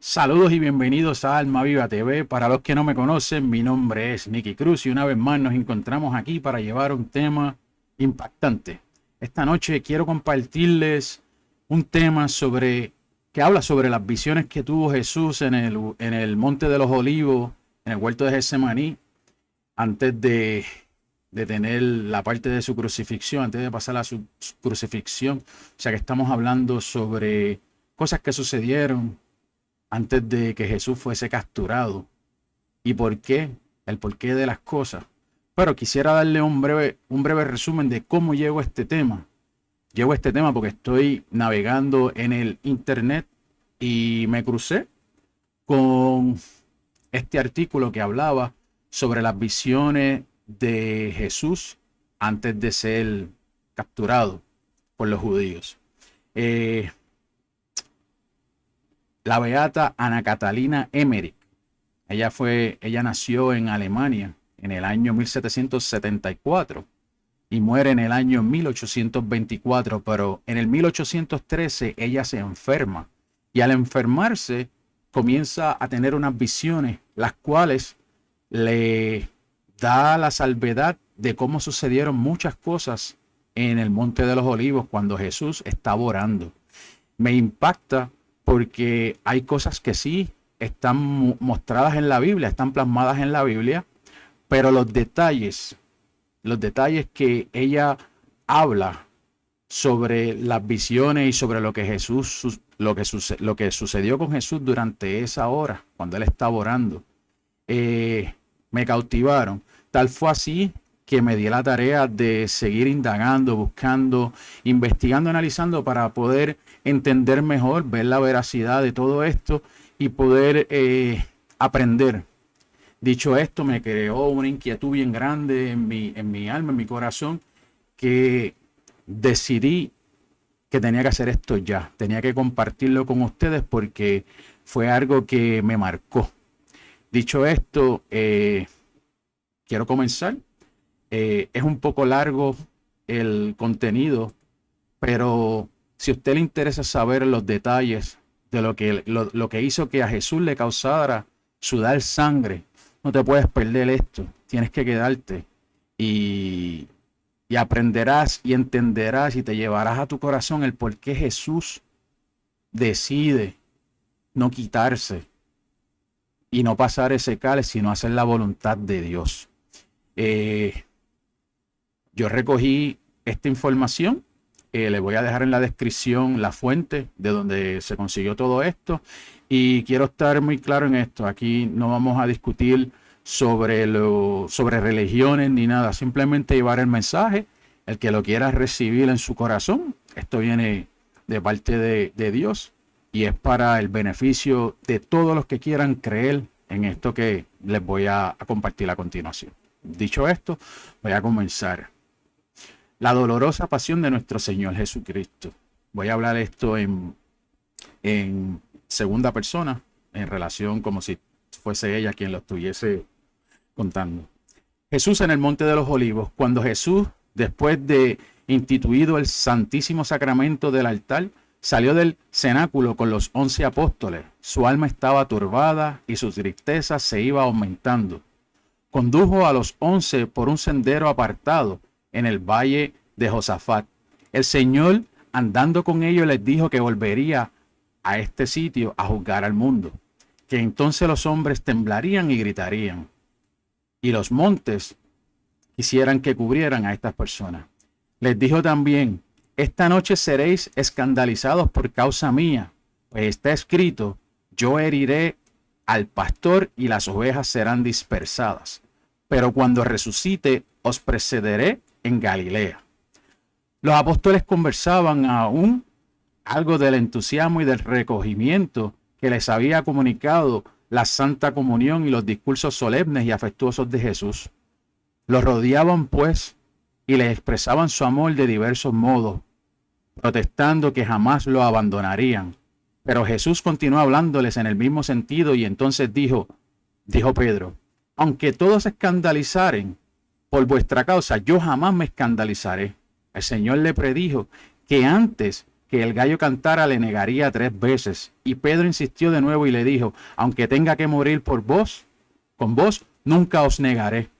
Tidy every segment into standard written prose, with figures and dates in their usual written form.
Saludos y bienvenidos a Alma Viva TV. Para los que no me conocen, mi nombre es Nicky Cruz y una vez más nos encontramos aquí para llevar un tema impactante. Esta noche quiero compartirles un tema que habla sobre las visiones que tuvo Jesús en el Monte de los Olivos, en el huerto de Getsemaní, antes de tener la parte de su crucifixión, antes de pasar a su crucifixión. O sea que estamos hablando sobre cosas que sucedieron antes de que Jesús fuese capturado y por qué, el porqué de las cosas. Pero quisiera darle un breve resumen de cómo llego a este tema. Llego a este tema porque estoy navegando en el internet y me crucé con este artículo que hablaba sobre las visiones de Jesús antes de ser capturado por los judíos. Eh, la beata Ana Catalina Emmerich. Ella nació en Alemania en el año 1774 y muere en el año 1824, pero en el 1813 ella se enferma y al enfermarse comienza a tener unas visiones, las cuales le da la salvedad de cómo sucedieron muchas cosas en el Monte de los Olivos cuando Jesús estaba orando. Me impacta porque hay cosas que sí están mostradas en la Biblia, están plasmadas en la Biblia, pero los detalles que ella habla sobre las visiones y sobre lo que sucedió con Jesús durante esa hora, cuando él estaba orando, me cautivaron. Tal fue así que me di la tarea de seguir indagando, buscando, investigando, analizando para poder entender mejor, ver la veracidad de todo esto y poder aprender. Dicho esto, me creó una inquietud bien grande en mi alma, en mi corazón, que decidí que tenía que hacer esto ya, tenía que compartirlo con ustedes porque fue algo que me marcó. Dicho esto, quiero comenzar. Es un poco largo el contenido, pero si a usted le interesa saber los detalles de lo que hizo que a Jesús le causara sudar sangre, no te puedes perder esto. Tienes que quedarte y, y aprenderás y entenderás y te llevarás a tu corazón el por qué Jesús decide no quitarse y no pasar ese cáliz, sino hacer la voluntad de Dios. Yo recogí esta información. Le voy a dejar en la descripción la fuente de donde se consiguió todo esto. Y quiero estar muy claro en esto. Aquí no vamos a discutir sobre religiones ni nada. Simplemente llevar el mensaje. El que lo quiera recibir en su corazón. Esto viene de parte de Dios. Y es para el beneficio de todos los que quieran creer en esto que les voy a compartir a continuación. Dicho esto, voy a comenzar. La dolorosa pasión de nuestro Señor Jesucristo. Voy a hablar esto en segunda persona, en relación como si fuese ella quien lo estuviese contando. Jesús en el Monte de los Olivos. Cuando Jesús, después de instituido el Santísimo Sacramento del altar, salió del cenáculo con los 11 apóstoles. Su alma estaba turbada y su tristeza se iba aumentando. Condujo a los 11 por un sendero apartado en el valle de Josafat. El Señor, andando con ellos, les dijo que volvería a este sitio a juzgar al mundo, que entonces los hombres temblarían y gritarían, y los montes quisieran que cubrieran a estas personas. Les dijo también: esta noche seréis escandalizados por causa mía, pues está escrito: yo heriré al pastor y las ovejas serán dispersadas. Pero cuando resucite, os precederé en Galilea. Los apóstoles conversaban aún algo del entusiasmo y del recogimiento que les había comunicado la Santa Comunión y los discursos solemnes y afectuosos de Jesús. Los rodeaban, pues, y les expresaban su amor de diversos modos, protestando que jamás lo abandonarían. Pero Jesús continuó hablándoles en el mismo sentido y entonces dijo Pedro: aunque todos se escandalizaren por vuestra causa, yo jamás me escandalizaré. El Señor le predijo que antes que el gallo cantara, le negaría 3 veces. Y Pedro insistió de nuevo y le dijo: aunque tenga que morir por vos, con vos, nunca os negaré.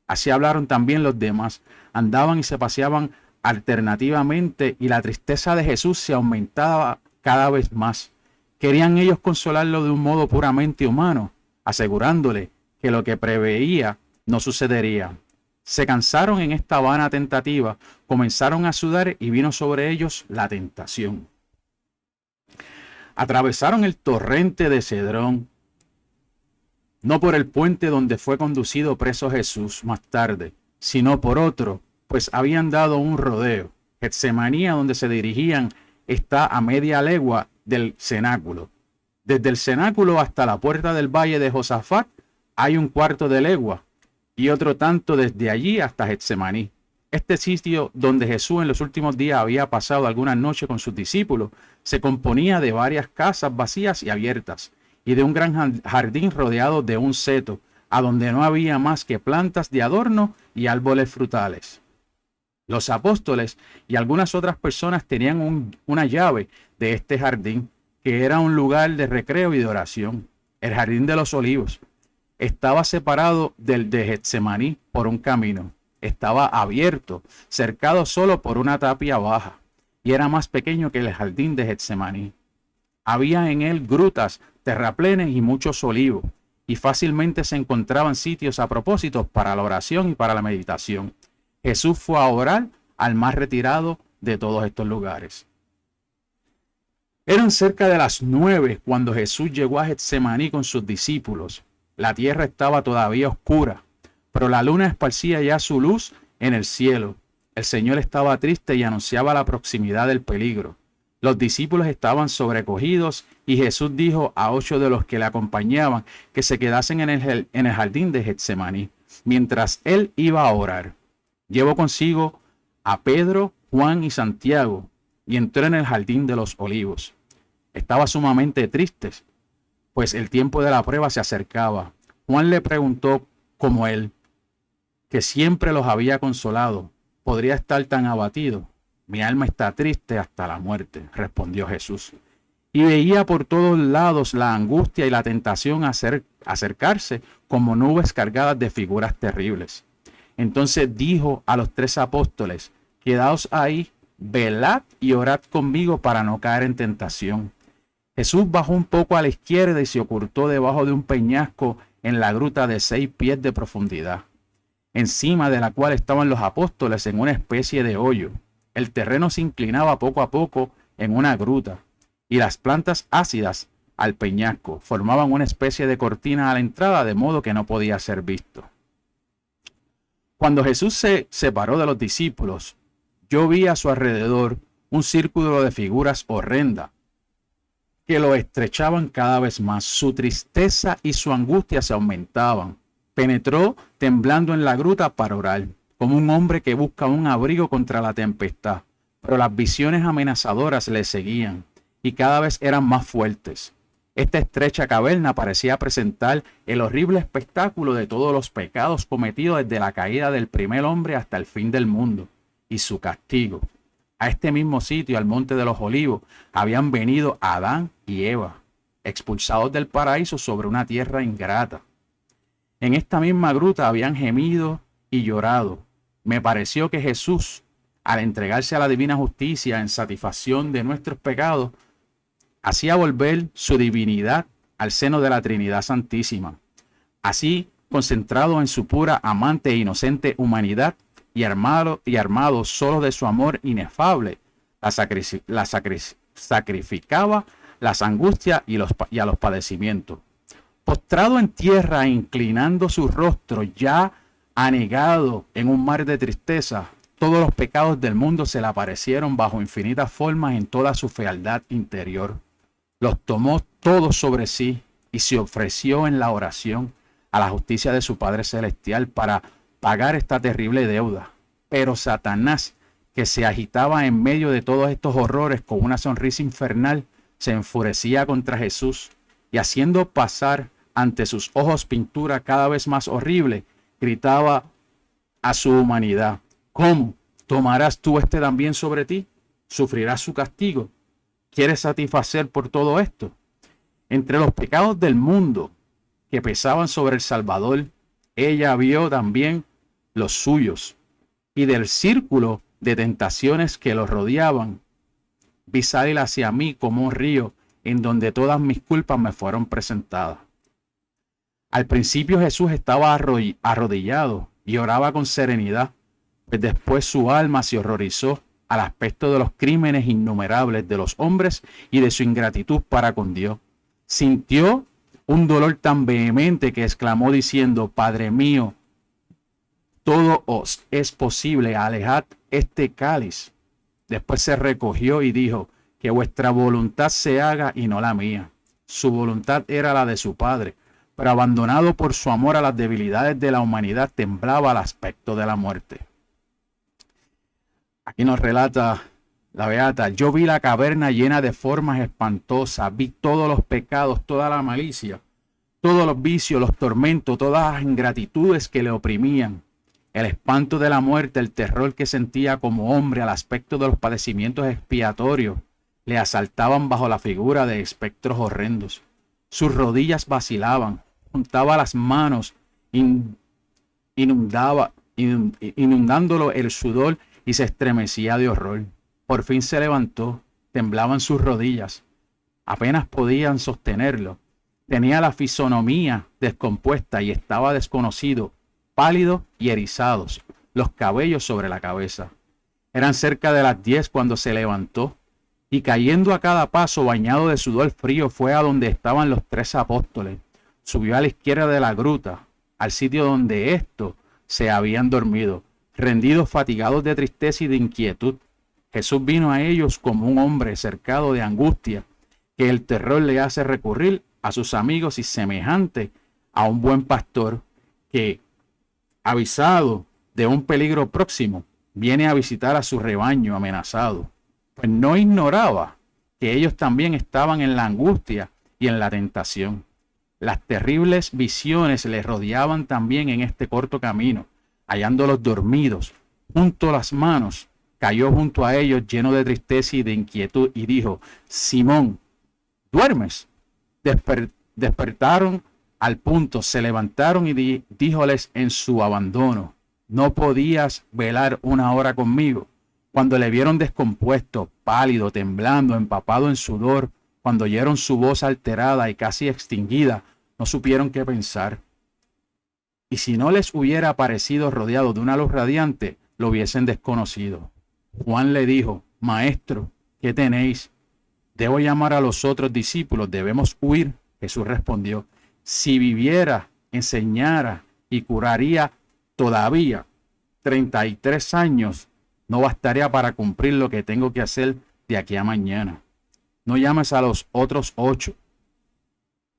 Así hablaron también los demás. Andaban y se paseaban alternativamente, y la tristeza de Jesús se aumentaba cada vez más. Querían ellos consolarlo de un modo puramente humano, asegurándole que lo que preveía no sucedería. Se cansaron en esta vana tentativa, comenzaron a sudar y vino sobre ellos la tentación. Atravesaron el torrente de Cedrón, no por el puente donde fue conducido preso Jesús más tarde, sino por otro, pues habían dado un rodeo. Getsemaní, donde se dirigían, está a media legua del cenáculo. Desde el cenáculo hasta la puerta del valle de Josafat hay un cuarto de legua, y otro tanto desde allí hasta Getsemaní. Este sitio donde Jesús en los últimos días había pasado algunas noches con sus discípulos se componía de varias casas vacías y abiertas, y de un gran jardín rodeado de un seto, a donde no había más que plantas de adorno y árboles frutales. Los apóstoles y algunas otras personas tenían una llave de este jardín, que era un lugar de recreo y de oración. El jardín de los olivos estaba separado del de Getsemaní por un camino. Estaba abierto, cercado solo por una tapia baja, y era más pequeño que el jardín de Getsemaní. Había en él grutas, terraplenes y muchos olivos, y fácilmente se encontraban sitios a propósito para la oración y para la meditación. Jesús fue a orar al más retirado de todos estos lugares. Eran cerca de las 9 cuando Jesús llegó a Getsemaní con sus discípulos. La tierra estaba todavía oscura, pero la luna esparcía ya su luz en el cielo. El Señor estaba triste y anunciaba la proximidad del peligro. Los discípulos estaban sobrecogidos y Jesús dijo a 8 de los que le acompañaban que se quedasen en el jardín de Getsemaní, mientras él iba a orar. Llevó consigo a Pedro, Juan y Santiago y entró en el jardín de los olivos. Estaba sumamente triste, pues el tiempo de la prueba se acercaba. Juan le preguntó, como él, que siempre los había consolado, ¿podría estar tan abatido? Mi alma está triste hasta la muerte, respondió Jesús. Y veía por todos lados la angustia y la tentación a acercarse como nubes cargadas de figuras terribles. Entonces dijo a los 3 apóstoles: quedaos ahí, velad y orad conmigo para no caer en tentación. Jesús bajó un poco a la izquierda y se ocultó debajo de un peñasco en la gruta de 6 pies de profundidad, encima de la cual estaban los apóstoles en una especie de hoyo. El terreno se inclinaba poco a poco en una gruta, y las plantas ácidas al peñasco formaban una especie de cortina a la entrada, de modo que no podía ser visto. Cuando Jesús se separó de los discípulos, yo vi a su alrededor un círculo de figuras horrendas que lo estrechaban cada vez más. Su tristeza y su angustia se aumentaban. Penetró temblando en la gruta para orar, como un hombre que busca un abrigo contra la tempestad. Pero las visiones amenazadoras le seguían y cada vez eran más fuertes. Esta estrecha caverna parecía presentar el horrible espectáculo de todos los pecados cometidos desde la caída del primer hombre hasta el fin del mundo y su castigo. A este mismo sitio, al monte de los olivos, habían venido Adán y Eva, expulsados del paraíso sobre una tierra ingrata. En esta misma gruta habían gemido y llorado. Me pareció que Jesús, al entregarse a la divina justicia en satisfacción de nuestros pecados, hacía volver su divinidad al seno de la Trinidad Santísima. Así, concentrado en su pura, amante e inocente humanidad y armado solo de su amor inefable, sacrificaba las angustias y a los padecimientos. Postrado en tierra e inclinando su rostro, ya anegado en un mar de tristeza, todos los pecados del mundo se le aparecieron bajo infinitas formas en toda su fealdad interior. Los tomó todos sobre sí y se ofreció en la oración a la justicia de su Padre Celestial para pagar esta terrible deuda. Pero Satanás, que se agitaba en medio de todos estos horrores con una sonrisa infernal, se enfurecía contra Jesús y, haciendo pasar ante sus ojos pintura cada vez más horrible, gritaba a su humanidad: ¿cómo? ¿Tomarás tú este también sobre ti? ¿Sufrirás su castigo? quiere satisfacer por todo esto. Entre los pecados del mundo que pesaban sobre el Salvador, ella vio también los suyos, y del círculo de tentaciones que los rodeaban, vi salir hacia mí como un río en donde todas mis culpas me fueron presentadas. Al principio Jesús estaba arrodillado y oraba con serenidad, pues después su alma se horrorizó al aspecto de los crímenes innumerables de los hombres y de su ingratitud para con Dios. Sintió un dolor tan vehemente que exclamó diciendo: Padre mío, todo os es posible, alejad este cáliz. Después se recogió y dijo: que vuestra voluntad se haga y no la mía. Su voluntad era la de su Padre, pero abandonado por su amor a las debilidades de la humanidad, temblaba al aspecto de la muerte. Aquí nos relata la beata: yo vi la caverna llena de formas espantosas, vi todos los pecados, toda la malicia, todos los vicios, los tormentos, todas las ingratitudes que le oprimían. El espanto de la muerte, el terror que sentía como hombre al aspecto de los padecimientos expiatorios, le asaltaban bajo la figura de espectros horrendos. Sus rodillas vacilaban, juntaba las manos, inundándolo el sudor, y se estremecía de horror. Por fin se levantó, temblaban sus rodillas, apenas podían sostenerlo. Tenía la fisonomía descompuesta y estaba desconocido, pálido y erizados, los cabellos sobre la cabeza. Eran cerca de las 10 cuando se levantó, y cayendo a cada paso, bañado de sudor frío, fue a donde estaban los 3 apóstoles. Subió a la izquierda de la gruta, al sitio donde éstos se habían dormido, rendidos, fatigados de tristeza y de inquietud. Jesús vino a ellos como un hombre cercado de angustia, que el terror le hace recurrir a sus amigos, y semejante a un buen pastor que, avisado de un peligro próximo, viene a visitar a su rebaño amenazado, pues no ignoraba que ellos también estaban en la angustia y en la tentación. Las terribles visiones les rodeaban también en este corto camino. Hallándolos dormidos, junto a las manos, cayó junto a ellos lleno de tristeza y de inquietud, y dijo: Simón, ¿duermes? Despertaron al punto, se levantaron y díjoles en su abandono: ¿no podías velar una hora conmigo? Cuando le vieron descompuesto, pálido, temblando, empapado en sudor, cuando oyeron su voz alterada y casi extinguida, no supieron qué pensar. Y si no les hubiera aparecido rodeado de una luz radiante, lo hubiesen desconocido. Juan le dijo: Maestro, ¿qué tenéis? ¿Debo llamar a los otros discípulos? ¿Debemos huir? Jesús respondió: si viviera, enseñara y curaría todavía 33 años, no bastaría para cumplir lo que tengo que hacer de aquí a mañana. No llames a los otros 8.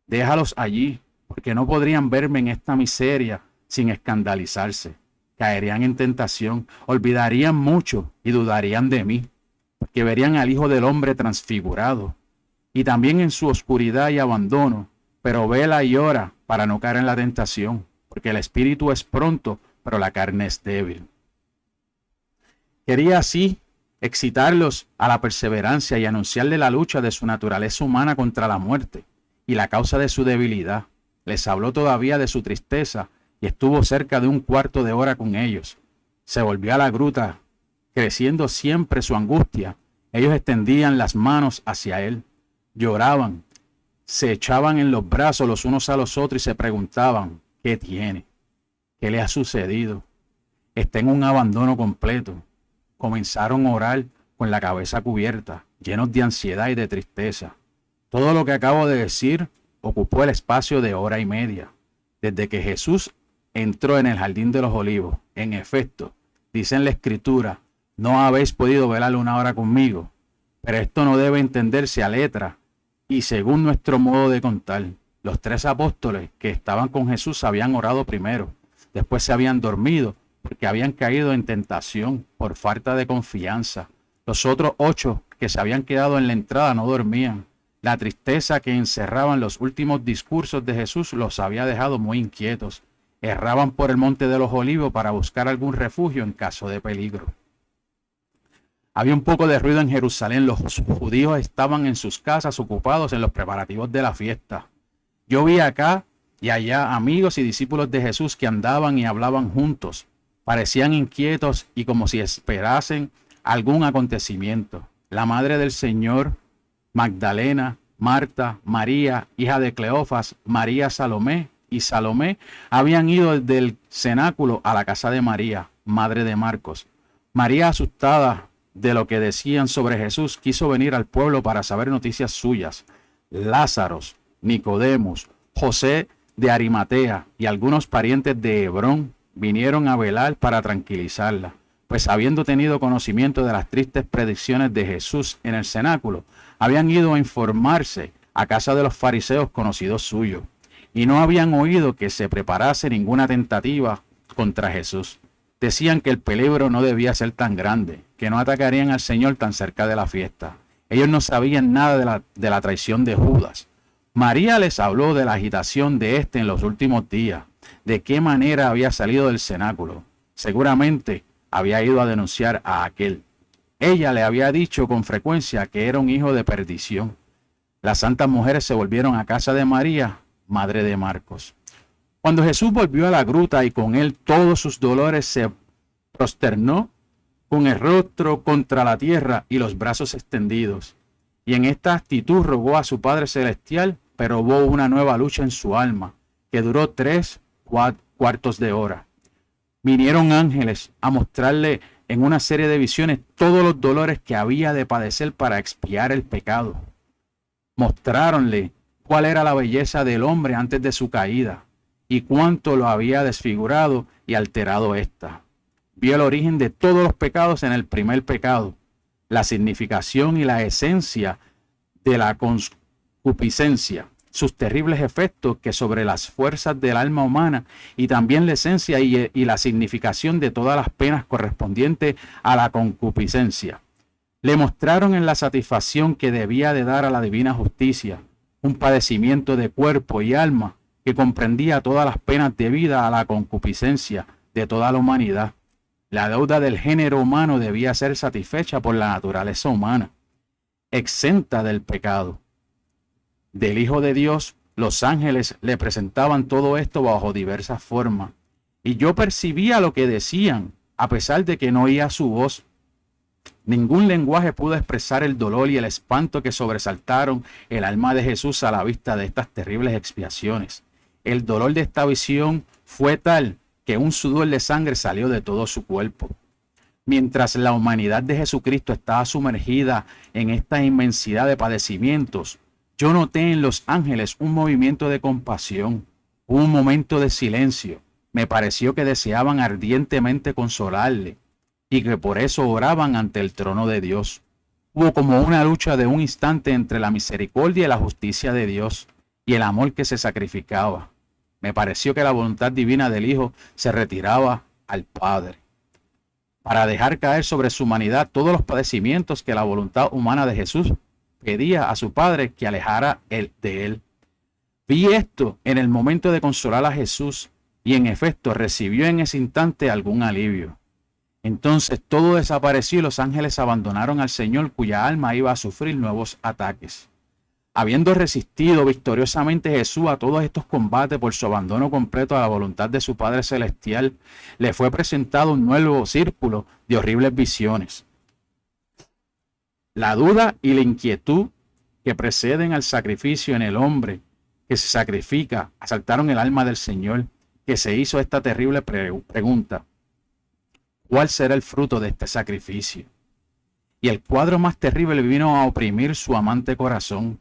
Déjalos allí, porque no podrían verme en esta miseria sin escandalizarse. Caerían en tentación, olvidarían mucho y dudarían de mí, porque verían al Hijo del Hombre transfigurado, y también en su oscuridad y abandono. Pero vela y ora para no caer en la tentación, porque el espíritu es pronto, pero la carne es débil. Quería así excitarlos a la perseverancia y anunciarle la lucha de su naturaleza humana contra la muerte y la causa de su debilidad. Les habló todavía de su tristeza y estuvo cerca de un cuarto de hora con ellos. Se volvió a la gruta, creciendo siempre su angustia. Ellos extendían las manos hacia él, lloraban, se echaban en los brazos los unos a los otros y se preguntaban: ¿qué tiene? ¿Qué le ha sucedido? Está en un abandono completo. Comenzaron a orar con la cabeza cubierta, llenos de ansiedad y de tristeza. Todo lo que acabo de decir ocupó el espacio de hora y media, desde que Jesús entró en el jardín de los olivos. En efecto, dice en la Escritura: no habéis podido velar una hora conmigo, pero esto no debe entenderse a letra y según nuestro modo de contar. Los 3 apóstoles que estaban con Jesús habían orado primero, después se habían dormido porque habían caído en tentación por falta de confianza. Los otros 8 que se habían quedado en la entrada no dormían. La tristeza que encerraban los últimos discursos de Jesús los había dejado muy inquietos. Erraban por el monte de los olivos para buscar algún refugio en caso de peligro. Había un poco de ruido en Jerusalén. Los judíos estaban en sus casas ocupados en los preparativos de la fiesta. Yo vi acá y allá amigos y discípulos de Jesús que andaban y hablaban juntos. Parecían inquietos y como si esperasen algún acontecimiento. La madre del Señor, Magdalena, Marta, María, hija de Cleofas, María Salomé y Salomé habían ido del cenáculo a la casa de María, madre de Marcos. María, asustada de lo que decían sobre Jesús, quiso venir al pueblo para saber noticias suyas. Lázaro, Nicodemus, José de Arimatea y algunos parientes de Hebrón vinieron a velar para tranquilizarla, pues habiendo tenido conocimiento de las tristes predicciones de Jesús en el cenáculo, habían ido a informarse a casa de los fariseos conocidos suyos, y no habían oído que se preparase ninguna tentativa contra Jesús. Decían que el peligro no debía ser tan grande, que no atacarían al Señor tan cerca de la fiesta. Ellos no sabían nada de la traición de Judas. María les habló de la agitación de éste en los últimos días, de qué manera había salido del cenáculo. Seguramente había ido a denunciar a aquel. Ella le había dicho con frecuencia que era un hijo de perdición. Las santas mujeres se volvieron a casa de María, madre de Marcos. Cuando Jesús volvió a la gruta y con él todos sus dolores, se prosternó con el rostro contra la tierra y los brazos extendidos. Y en esta actitud rogó a su Padre Celestial, pero hubo una nueva lucha en su alma, que duró 3/4 de hora. Vinieron ángeles a mostrarle en una serie de visiones todos los dolores que había de padecer para expiar el pecado. Mostráronle cuál era la belleza del hombre antes de su caída y cuánto lo había desfigurado y alterado ésta. Vio el origen de todos los pecados en el primer pecado, la significación y la esencia de la concupiscencia, sus terribles efectos que sobre las fuerzas del alma humana y también la esencia y la significación de todas las penas correspondientes a la concupiscencia. Le mostraron en la satisfacción que debía de dar a la divina justicia, un padecimiento de cuerpo y alma que comprendía todas las penas debidas a la concupiscencia de toda la humanidad. La deuda del género humano debía ser satisfecha por la naturaleza humana, exenta del pecado. Del Hijo de Dios, los ángeles le presentaban todo esto bajo diversas formas, y yo percibía lo que decían, a pesar de que no oía su voz. Ningún lenguaje pudo expresar el dolor y el espanto que sobresaltaron el alma de Jesús a la vista de estas terribles expiaciones. El dolor de esta visión fue tal que un sudor de sangre salió de todo su cuerpo. Mientras la humanidad de Jesucristo estaba sumergida en esta inmensidad de padecimientos, yo noté en los ángeles un movimiento de compasión, un momento de silencio. Me pareció que deseaban ardientemente consolarle y que por eso oraban ante el trono de Dios. Hubo como una lucha de un instante entre la misericordia y la justicia de Dios y el amor que se sacrificaba. Me pareció que la voluntad divina del Hijo se retiraba al Padre para dejar caer sobre su humanidad todos los padecimientos que la voluntad humana de Jesús pedía a su Padre que alejara de él. Vi esto en el momento de consolar a Jesús y en efecto recibió en ese instante algún alivio. Entonces todo desapareció y los ángeles abandonaron al Señor, cuya alma iba a sufrir nuevos ataques. Habiendo resistido victoriosamente Jesús a todos estos combates por su abandono completo a la voluntad de su Padre Celestial, le fue presentado un nuevo círculo de horribles visiones. La duda y la inquietud que preceden al sacrificio en el hombre que se sacrifica asaltaron el alma del Señor, que se hizo esta terrible pregunta: ¿cuál será el fruto de este sacrificio? Y el cuadro más terrible vino a oprimir su amante corazón.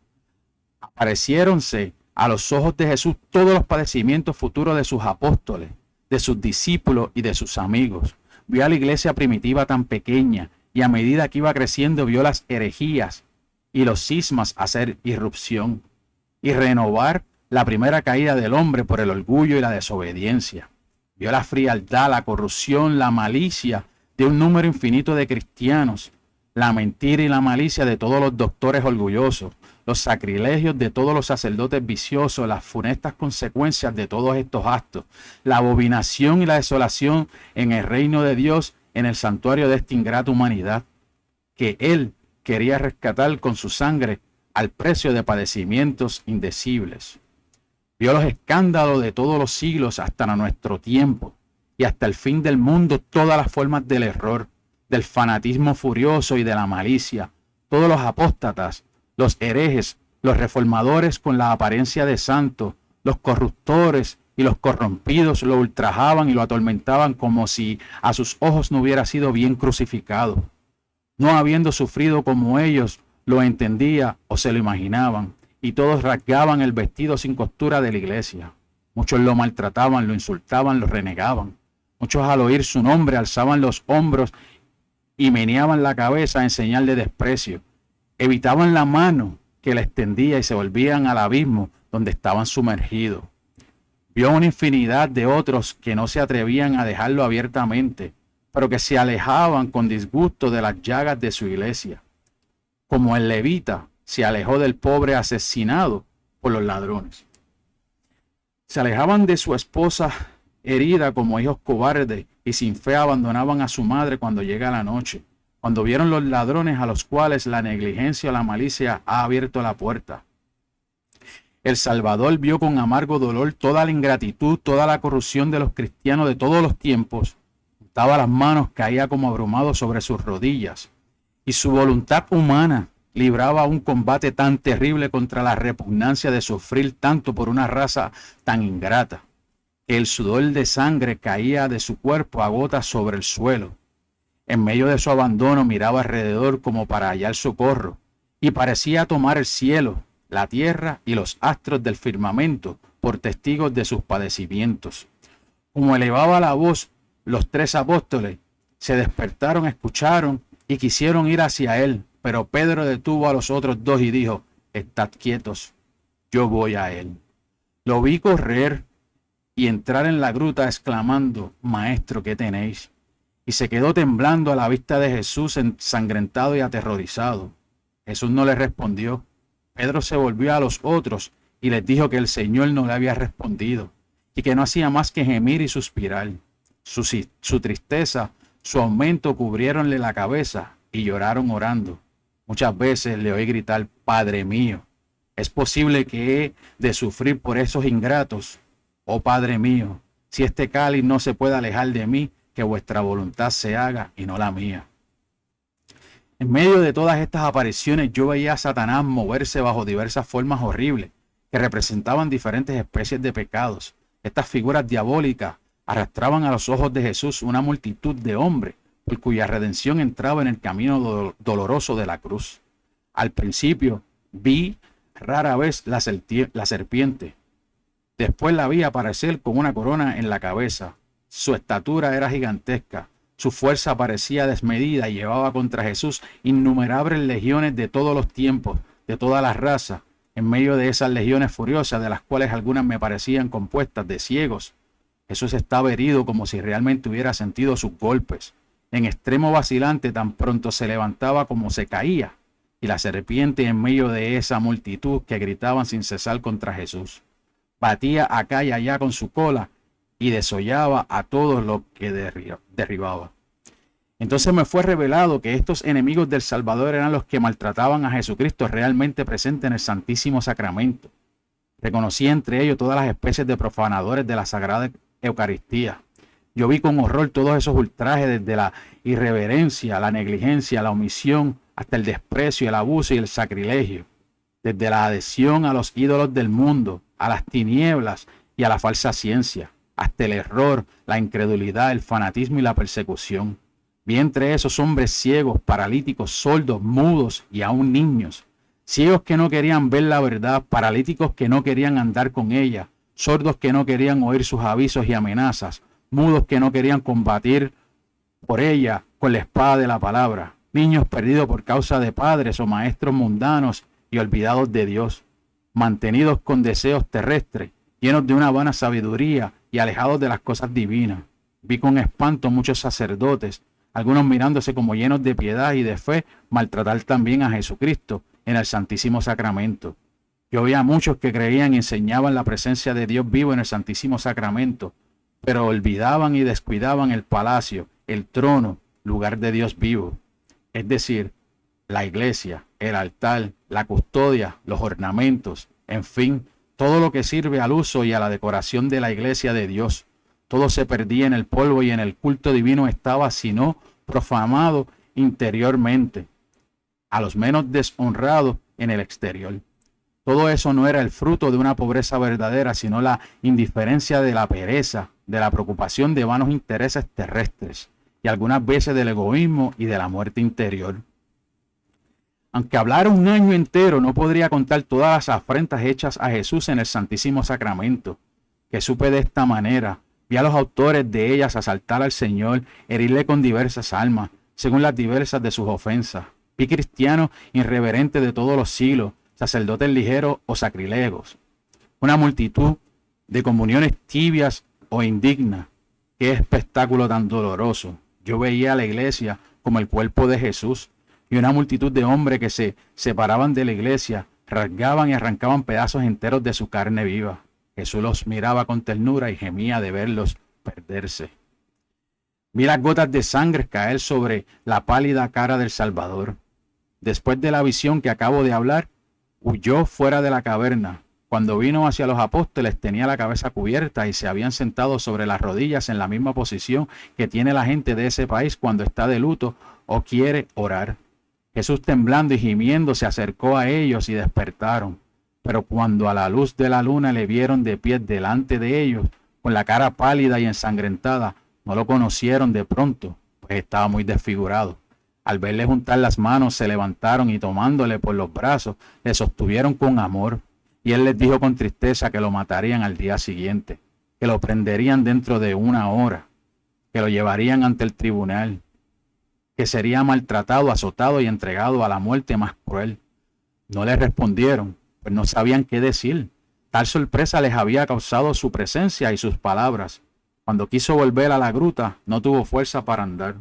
Apareciéronse a los ojos de Jesús todos los padecimientos futuros de sus apóstoles, de sus discípulos y de sus amigos. Vio a la iglesia primitiva tan pequeña y a medida que iba creciendo vio las herejías y los cismas hacer irrupción y renovar la primera caída del hombre por el orgullo y la desobediencia. Vio la frialdad, la corrupción, la malicia de un número infinito de cristianos, la mentira y la malicia de todos los doctores orgullosos, los sacrilegios de todos los sacerdotes viciosos, las funestas consecuencias de todos estos actos, la abominación y la desolación en el reino de Dios, en el santuario de esta ingrata humanidad. que Él quería rescatar con su sangre al precio de padecimientos indecibles. Vio los escándalos de todos los siglos hasta nuestro tiempo y hasta el fin del mundo, todas las formas del error, del fanatismo furioso y de la malicia, todos los apóstatas, los herejes, los reformadores con la apariencia de santos, los corruptores y los corrompidos lo ultrajaban y lo atormentaban como si a sus ojos no hubiera sido bien crucificado. No habiendo sufrido como ellos lo entendía o se lo imaginaban, y todos rasgaban el vestido sin costura de la iglesia. Muchos lo maltrataban, lo insultaban, lo renegaban. Muchos al oír su nombre alzaban los hombros y meneaban la cabeza en señal de desprecio. Evitaban la mano que le extendía y se volvían al abismo donde estaban sumergidos. Vio una infinidad de otros que no se atrevían a dejarlo abiertamente, pero que se alejaban con disgusto de las llagas de su iglesia. Como el levita se alejó del pobre asesinado por los ladrones. Se alejaban de su esposa herida como hijos cobardes y sin fe abandonaban a su madre cuando llega la noche, cuando vieron los ladrones a los cuales la negligencia o la malicia ha abierto la puerta. El Salvador vio con amargo dolor toda la ingratitud, toda la corrupción de los cristianos de todos los tiempos. Juntaba las manos, caía como abrumado sobre sus rodillas, y su voluntad humana libraba un combate tan terrible contra la repugnancia de sufrir tanto por una raza tan ingrata, que el sudor de sangre caía de su cuerpo a gotas sobre el suelo. En medio de su abandono miraba alrededor como para hallar socorro, y parecía tomar el cielo, la tierra y los astros del firmamento por testigos de sus padecimientos. Como elevaba la voz, los 3 apóstoles se despertaron, escucharon y quisieron ir hacia él, pero Pedro detuvo a los otros 2 y dijo: estad quietos, yo voy a él. Lo vi correr y entrar en la gruta exclamando: Maestro, ¿qué tenéis? Y se quedó temblando a la vista de Jesús, ensangrentado y aterrorizado. Jesús no le respondió. Pedro se volvió a los otros y les dijo que el Señor no le había respondido y que no hacía más que gemir y suspirar. Su tristeza, su aumento cubriéronle la cabeza y lloraron orando. Muchas veces le oí gritar: Padre mío, ¿es posible que he de sufrir por esos ingratos? Oh Padre mío, si este cáliz no se puede alejar de mí, que vuestra voluntad se haga y no la mía. En medio de todas estas apariciones yo veía a Satanás moverse bajo diversas formas horribles que representaban diferentes especies de pecados. Estas figuras diabólicas arrastraban a los ojos de Jesús una multitud de hombres por cuya redención entraba en el camino doloroso de la cruz. Al principio vi rara vez la serpiente. Después la vi aparecer con una corona en la cabeza. Su estatura era gigantesca. Su fuerza parecía desmedida y llevaba contra Jesús innumerables legiones de todos los tiempos, de todas las razas. En medio de esas legiones furiosas, de las cuales algunas me parecían compuestas de ciegos, Jesús estaba herido como si realmente hubiera sentido sus golpes. En extremo vacilante, tan pronto se levantaba como se caía, y la serpiente en medio de esa multitud que gritaban sin cesar contra Jesús. Batía acá y allá con su cola y desollaba a todos los que derribaba. Entonces me fue revelado que estos enemigos del Salvador eran los que maltrataban a Jesucristo realmente presente en el Santísimo Sacramento. Reconocí entre ellos todas las especies de profanadores de la Sagrada Eucaristía. Yo vi con horror todos esos ultrajes, desde la irreverencia, la negligencia, la omisión, hasta el desprecio, el abuso y el sacrilegio. Desde la adhesión a los ídolos del mundo, a las tinieblas y a la falsa ciencia, hasta el error, la incredulidad, el fanatismo y la persecución. Vi entre esos hombres ciegos, paralíticos, sordos, mudos y aún niños. Ciegos que no querían ver la verdad, paralíticos que no querían andar con ella, sordos que no querían oír sus avisos y amenazas, mudos que no querían combatir por ella con la espada de la palabra, niños perdidos por causa de padres o maestros mundanos y olvidados de Dios, mantenidos con deseos terrestres, llenos de una vana sabiduría y alejados de las cosas divinas. Vi con espanto muchos sacerdotes, algunos mirándose como llenos de piedad y de fe, maltratar también a Jesucristo en el Santísimo Sacramento. Yo vi a muchos que creían y enseñaban la presencia de Dios vivo en el Santísimo Sacramento, pero olvidaban y descuidaban el palacio, el trono, lugar de Dios vivo. Es decir, la iglesia, el altar, la custodia, los ornamentos, en fin, todo lo que sirve al uso y a la decoración de la iglesia de Dios. Todo se perdía en el polvo y en el culto divino estaba, sino profanado interiormente, a los menos deshonrados en el exterior. Todo eso no era el fruto de una pobreza verdadera, sino la indiferencia de la pereza, de la preocupación de vanos intereses terrestres y algunas veces del egoísmo y de la muerte interior. Aunque hablara un año entero, no podría contar todas las afrentas hechas a Jesús en el Santísimo Sacramento, que supe de esta manera. Vi a los autores de ellas asaltar al Señor, herirle con diversas armas, según las diversas de sus ofensas. Vi cristianos irreverentes de todos los siglos, sacerdotes ligeros o sacrilegos. Una multitud de comuniones tibias o indignas. Qué espectáculo tan doloroso. Yo veía a la iglesia como el cuerpo de Jesús y una multitud de hombres que se separaban de la iglesia, rasgaban y arrancaban pedazos enteros de su carne viva. Jesús los miraba con ternura y gemía de verlos perderse. Vi las gotas de sangre caer sobre la pálida cara del Salvador. Después de la visión que acabo de hablar, huyó fuera de la caverna. Cuando vino hacia los apóstoles tenía la cabeza cubierta y se habían sentado sobre las rodillas en la misma posición que tiene la gente de ese país cuando está de luto o quiere orar. Jesús, temblando y gimiendo, se acercó a ellos y despertaron. Pero cuando a la luz de la luna le vieron de pie delante de ellos, con la cara pálida y ensangrentada, no lo conocieron de pronto, pues estaba muy desfigurado. Al verle juntar las manos, se levantaron y tomándole por los brazos, le sostuvieron con amor. Y él les dijo con tristeza que lo matarían al día siguiente, que lo prenderían dentro de 1 hora, que lo llevarían ante el tribunal, que sería maltratado, azotado y entregado a la muerte más cruel. No le respondieron, pues no sabían qué decir. Tal sorpresa les había causado su presencia y sus palabras. Cuando quiso volver a la gruta, no tuvo fuerza para andar.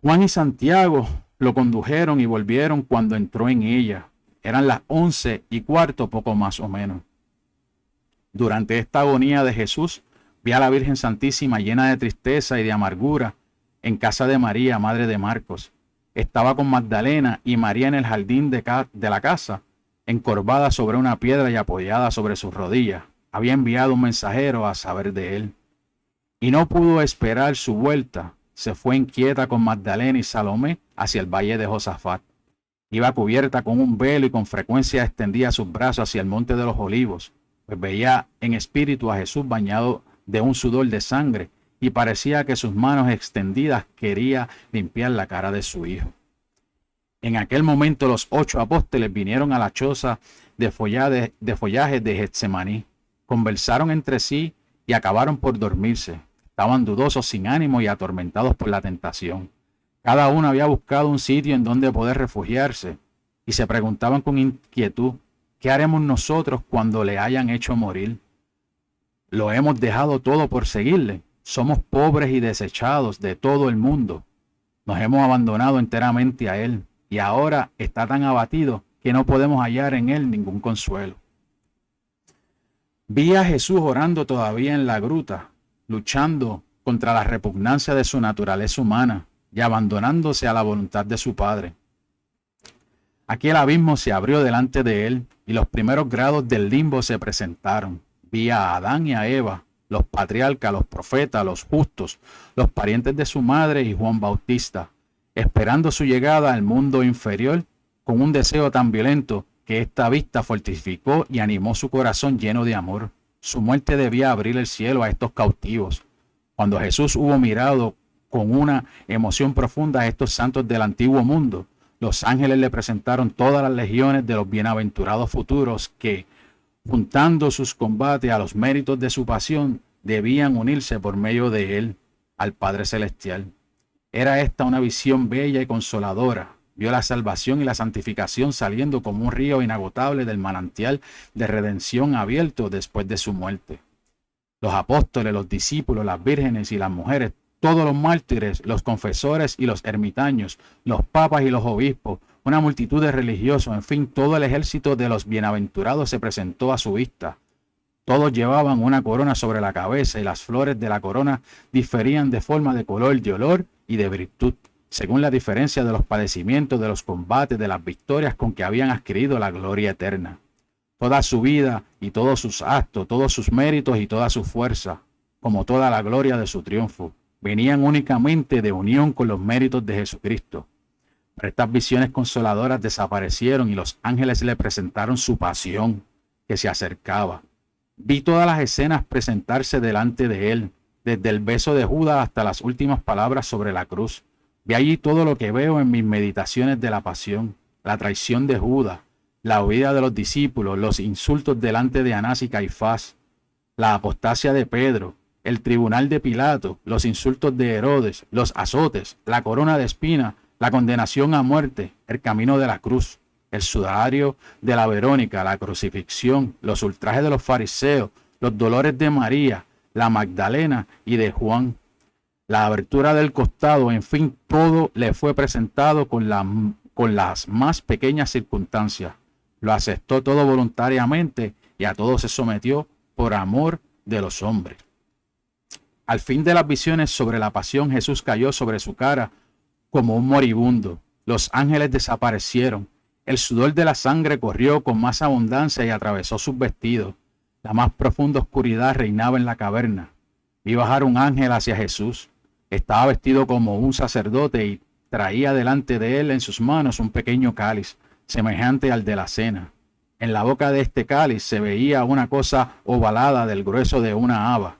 Juan y Santiago lo condujeron y volvieron cuando entró en ella. Eran las 11:15, poco más o menos. Durante esta agonía de Jesús, vi a la Virgen Santísima llena de tristeza y de amargura en casa de María, madre de Marcos. Estaba con Magdalena y María en el jardín de la casa, encorvada sobre una piedra y apoyada sobre sus rodillas. Había enviado un mensajero a saber de él. Y no pudo esperar su vuelta. Se fue inquieta con Magdalena y Salomé hacia el valle de Josafat. Iba cubierta con un velo y con frecuencia extendía sus brazos hacia el monte de los olivos, pues veía en espíritu a Jesús bañado de un sudor de sangre y parecía que sus manos extendidas quería limpiar la cara de su hijo. En aquel momento los 8 apóstoles vinieron a la choza de follaje de Getsemaní, conversaron entre sí y acabaron por dormirse. Estaban dudosos, sin ánimo y atormentados por la tentación. Cada uno había buscado un sitio en donde poder refugiarse y se preguntaban con inquietud, ¿qué haremos nosotros cuando le hayan hecho morir? Lo hemos dejado todo por seguirle. Somos pobres y desechados de todo el mundo. Nos hemos abandonado enteramente a él y ahora está tan abatido que no podemos hallar en él ningún consuelo. Vi a Jesús orando todavía en la gruta, luchando contra la repugnancia de su naturaleza humana y abandonándose a la voluntad de su Padre. Aquel abismo se abrió delante de él y los primeros grados del limbo se presentaron. Vi a Adán y a Eva, los patriarcas, los profetas, los justos, los parientes de su madre y Juan Bautista, esperando su llegada al mundo inferior con un deseo tan violento que esta vista fortificó y animó su corazón lleno de amor. Su muerte debía abrir el cielo a estos cautivos. Cuando Jesús hubo mirado con una emoción profunda a estos santos del antiguo mundo, los ángeles le presentaron todas las legiones de los bienaventurados futuros que, juntando sus combates a los méritos de su pasión, debían unirse por medio de él al Padre Celestial. Era esta una visión bella y consoladora. Vio la salvación y la santificación saliendo como un río inagotable del manantial de redención abierto después de su muerte. Los apóstoles, los discípulos, las vírgenes y las mujeres, todos los mártires, los confesores y los ermitaños, los papas y los obispos, una multitud de religiosos, en fin, todo el ejército de los bienaventurados se presentó a su vista. Todos llevaban una corona sobre la cabeza y las flores de la corona diferían de forma, de color, de olor y de virtud. según la diferencia de los padecimientos, de los combates, de las victorias con que habían adquirido la gloria eterna. Toda su vida y todos sus actos, todos sus méritos y toda su fuerza, como toda la gloria de su triunfo, venían únicamente de unión con los méritos de Jesucristo. Pero estas visiones consoladoras desaparecieron y los ángeles le presentaron su pasión, que se acercaba. Vi todas las escenas presentarse delante de él, desde el beso de Judas hasta las últimas palabras sobre la cruz. Vi allí todo lo que veo en mis meditaciones de la pasión, la traición de Judas, la huida de los discípulos, los insultos delante de Anás y Caifás, la apostasia de Pedro, el tribunal de Pilato, los insultos de Herodes, los azotes, la corona de espinas, la condenación a muerte, el camino de la cruz, el sudario de la Verónica, la crucifixión, los ultrajes de los fariseos, los dolores de María, la Magdalena y de Juan, la abertura del costado, en fin, todo le fue presentado con las más pequeñas circunstancias. Lo aceptó todo voluntariamente y a todo se sometió por amor de los hombres. Al fin de las visiones sobre la pasión, Jesús cayó sobre su cara como un moribundo. Los ángeles desaparecieron. El sudor de la sangre corrió con más abundancia y atravesó sus vestidos. La más profunda oscuridad reinaba en la caverna. Vi bajar un ángel hacia Jesús. Estaba vestido como un sacerdote y traía delante de él en sus manos un pequeño cáliz, semejante al de la cena. En la boca de este cáliz se veía una cosa ovalada del grueso de una haba,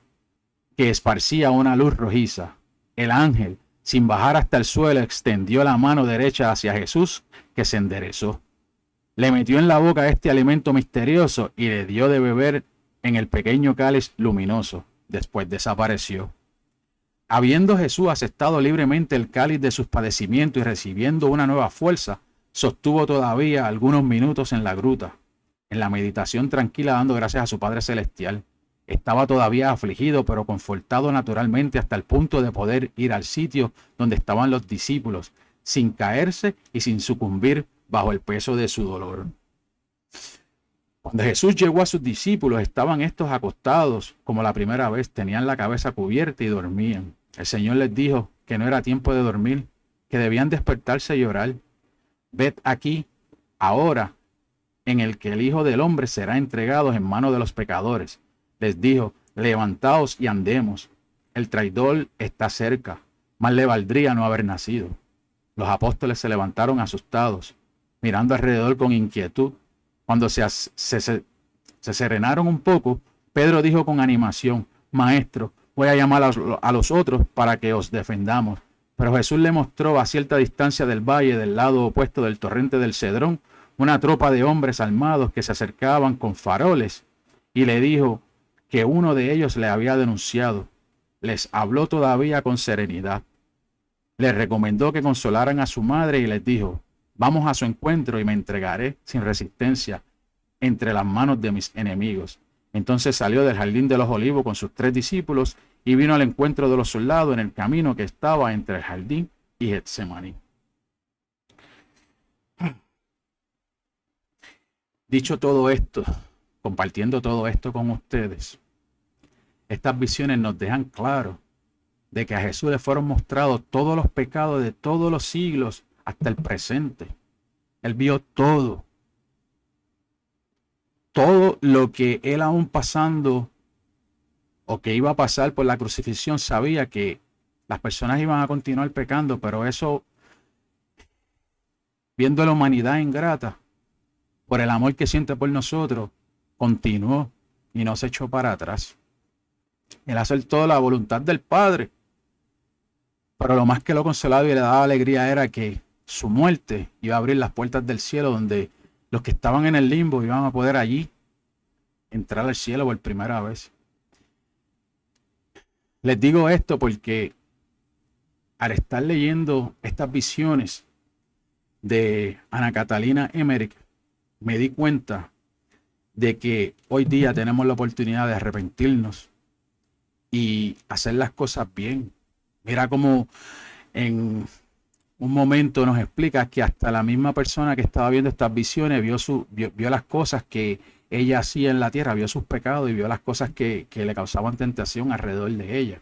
que esparcía una luz rojiza. El ángel, sin bajar hasta el suelo, extendió la mano derecha hacia Jesús, que se enderezó. Le metió en la boca este alimento misterioso y le dio de beber en el pequeño cáliz luminoso. Después desapareció. Habiendo Jesús aceptado libremente el cáliz de sus padecimientos y recibiendo una nueva fuerza, sostuvo todavía algunos minutos en la gruta, en la meditación tranquila, dando gracias a su Padre Celestial. Estaba todavía afligido, pero confortado naturalmente hasta el punto de poder ir al sitio donde estaban los discípulos, sin caerse y sin sucumbir bajo el peso de su dolor. Cuando Jesús llegó a sus discípulos, estaban estos acostados como la primera vez, tenían la cabeza cubierta y dormían. El Señor les dijo que no era tiempo de dormir, que debían despertarse y orar. Ved aquí, ahora, en el que el Hijo del Hombre será entregado en manos de los pecadores. Les dijo, levantaos y andemos. El traidor está cerca, más le valdría no haber nacido. Los apóstoles se levantaron asustados, mirando alrededor con inquietud. Cuando se serenaron un poco, Pedro dijo con animación, Maestro, voy a llamar a los otros para que os defendamos. Pero Jesús le mostró a cierta distancia del valle, del lado opuesto del torrente del Cedrón, una tropa de hombres armados que se acercaban con faroles, y le dijo que uno de ellos le había denunciado. Les habló todavía con serenidad. Les recomendó que consolaran a su madre y les dijo, vamos a su encuentro y me entregaré sin resistencia entre las manos de mis enemigos. Entonces salió del jardín de los olivos con sus 3 discípulos y vino al encuentro de los soldados en el camino que estaba entre el jardín y Getsemaní. Dicho todo esto, compartiendo todo esto con ustedes, estas visiones nos dejan claro de que a Jesús le fueron mostrados todos los pecados de todos los siglos hasta el presente. Él vio todo lo que él aún pasando o que iba a pasar por la crucifixión, sabía que las personas iban a continuar pecando, pero eso, viendo la humanidad ingrata, por el amor que siente por nosotros, continuó y no se echó para atrás. Él acertó la voluntad del Padre, pero lo más que lo consolaba y le daba alegría era que su muerte iba a abrir las puertas del cielo, donde los que estaban en el limbo iban a poder allí entrar al cielo por primera vez. Les digo esto porque al estar leyendo estas visiones de Ana Catalina Emmerich, me di cuenta de que hoy día tenemos la oportunidad de arrepentirnos y hacer las cosas bien. Mira cómo en un momento nos explica que hasta la misma persona que estaba viendo estas visiones vio las cosas que ella hacía en la tierra, vio sus pecados y vio las cosas que le causaban tentación alrededor de ella.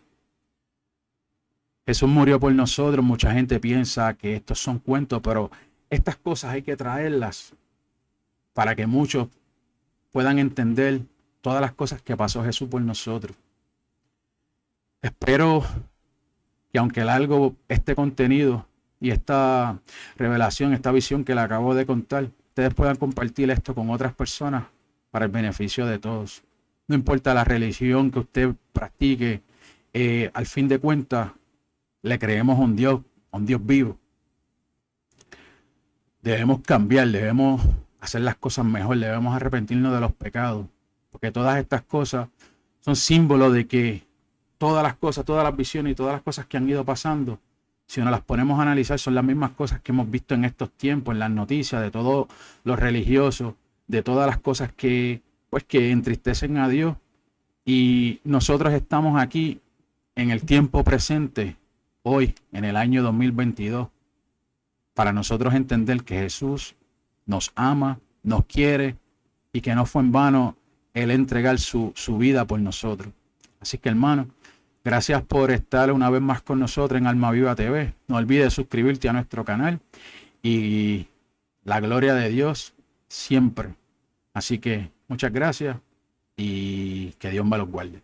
Jesús murió por nosotros. Mucha gente piensa que estos son cuentos, pero estas cosas hay que traerlas para que muchos puedan entender todas las cosas que pasó Jesús por nosotros. Espero que aunque largo este contenido y esta revelación, esta visión que le acabo de contar, ustedes puedan compartir esto con otras personas para el beneficio de todos. No importa la religión que usted practique, al fin de cuentas le creemos a un Dios vivo. Debemos cambiar, debemos hacer las cosas mejor, debemos arrepentirnos de los pecados, porque todas estas cosas son símbolos de que todas las cosas, todas las visiones y todas las cosas que han ido pasando, si nos las ponemos a analizar, son las mismas cosas que hemos visto en estos tiempos, en las noticias, de todos los religiosos, de todas las cosas que, pues, que entristecen a Dios. Y nosotros estamos aquí en el tiempo presente, hoy, en el año 2022, para nosotros entender que Jesús nos ama, nos quiere y que no fue en vano el entregar su vida por nosotros. Así que, hermano, gracias por estar una vez más con nosotros en Alma Viva TV. No olvides suscribirte a nuestro canal y la gloria de Dios siempre. Así que muchas gracias y que Dios me los guarde.